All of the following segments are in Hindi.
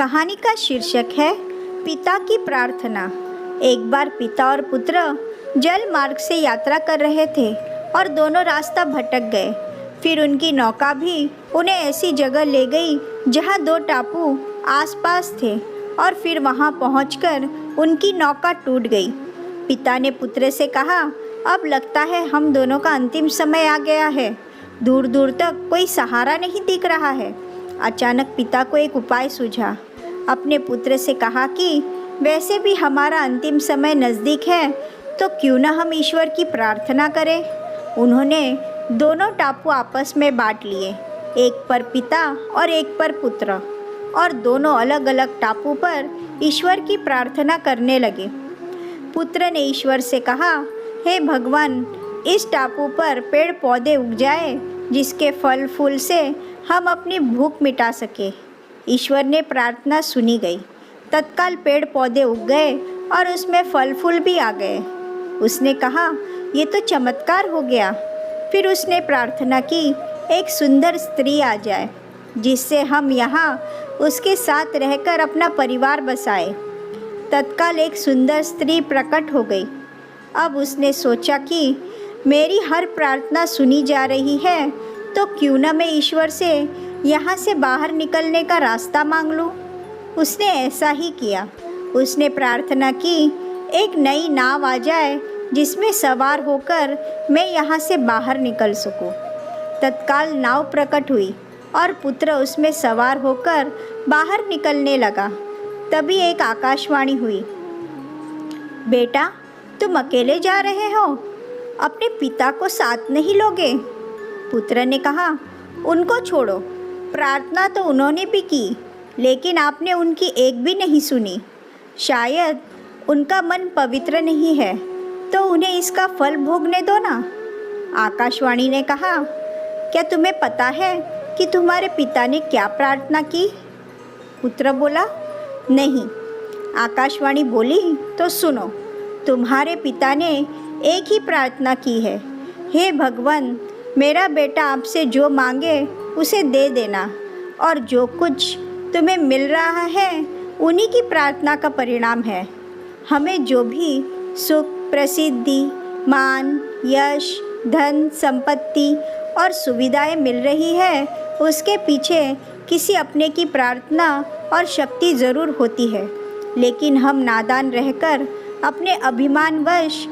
कहानी का शीर्षक है पिता की प्रार्थना। एक बार पिता और पुत्र जल मार्ग से यात्रा कर रहे थे और दोनों रास्ता भटक गए। फिर उनकी नौका भी उन्हें ऐसी जगह ले गई जहां दो टापू आसपास थे और फिर वहां पहुंचकर उनकी नौका टूट गई। पिता ने पुत्र से कहा, अब लगता है हम दोनों का अंतिम समय आ गया है। दूर दूर तक कोई सहारा नहीं दिख रहा है। अचानक पिता को एक उपाय सूझा। अपने पुत्र से कहा कि वैसे भी हमारा अंतिम समय नज़दीक है, तो क्यों न हम ईश्वर की प्रार्थना करें। उन्होंने दोनों टापू आपस में बांट लिए, एक पर पिता और एक पर पुत्र, और दोनों अलग अलग टापू पर ईश्वर की प्रार्थना करने लगे। पुत्र ने ईश्वर से कहा, हे भगवान, इस टापू पर पेड़ पौधे उग जाए जिसके फल फूल से हम अपनी भूख मिटा सके। ईश्वर ने प्रार्थना सुनी गई। तत्काल पेड़ पौधे उग गए और उसमें फल फूल भी आ गए। उसने कहा, ये तो चमत्कार हो गया। फिर उसने प्रार्थना की, एक सुंदर स्त्री आ जाए जिससे हम यहाँ उसके साथ रहकर अपना परिवार बसाए। तत्काल एक सुंदर स्त्री प्रकट हो गई। अब उसने सोचा कि मेरी हर प्रार्थना सुनी जा रही है, तो क्यों न मैं ईश्वर से यहाँ से बाहर निकलने का रास्ता मांग लूँ। उसने ऐसा ही किया। उसने प्रार्थना की, एक नई नाव आ जाए जिसमें सवार होकर मैं यहाँ से बाहर निकल सकूँ। तत्काल नाव प्रकट हुई और पुत्र उसमें सवार होकर बाहर निकलने लगा। तभी एक आकाशवाणी हुई, बेटा, तुम अकेले जा रहे हो, अपने पिता को साथ नहीं लोगे। पुत्र ने कहा, उनको छोड़ो, प्रार्थना तो उन्होंने भी की, लेकिन आपने उनकी एक भी नहीं सुनी। शायद उनका मन पवित्र नहीं है, तो उन्हें इसका फल भोगने दो ना। आकाशवाणी ने कहा, क्या तुम्हें पता है कि तुम्हारे पिता ने क्या प्रार्थना की? पुत्र बोला, नहीं। आकाशवाणी बोली, तो सुनो, तुम्हारे पिता ने एक ही प्रार्थना की है, हे भगवान, मेरा बेटा आपसे जो मांगे उसे दे देना, और जो कुछ तुम्हें मिल रहा है उन्हीं की प्रार्थना का परिणाम है। हमें जो भी सुख, प्रसिद्धि, मान, यश, धन, संपत्ति और सुविधाएं मिल रही है, उसके पीछे किसी अपने की प्रार्थना और शक्ति ज़रूर होती है। लेकिन हम नादान रहकर अपने अभिमानवश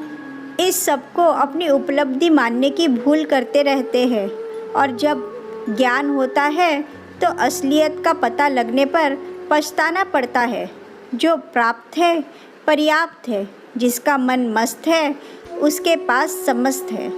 इस सब को अपनी उपलब्धि मानने की भूल करते रहते हैं, और जब ज्ञान होता है तो असलियत का पता लगने पर पछताना पड़ता है। जो प्राप्त है पर्याप्त है, जिसका मन मस्त है उसके पास समस्त है।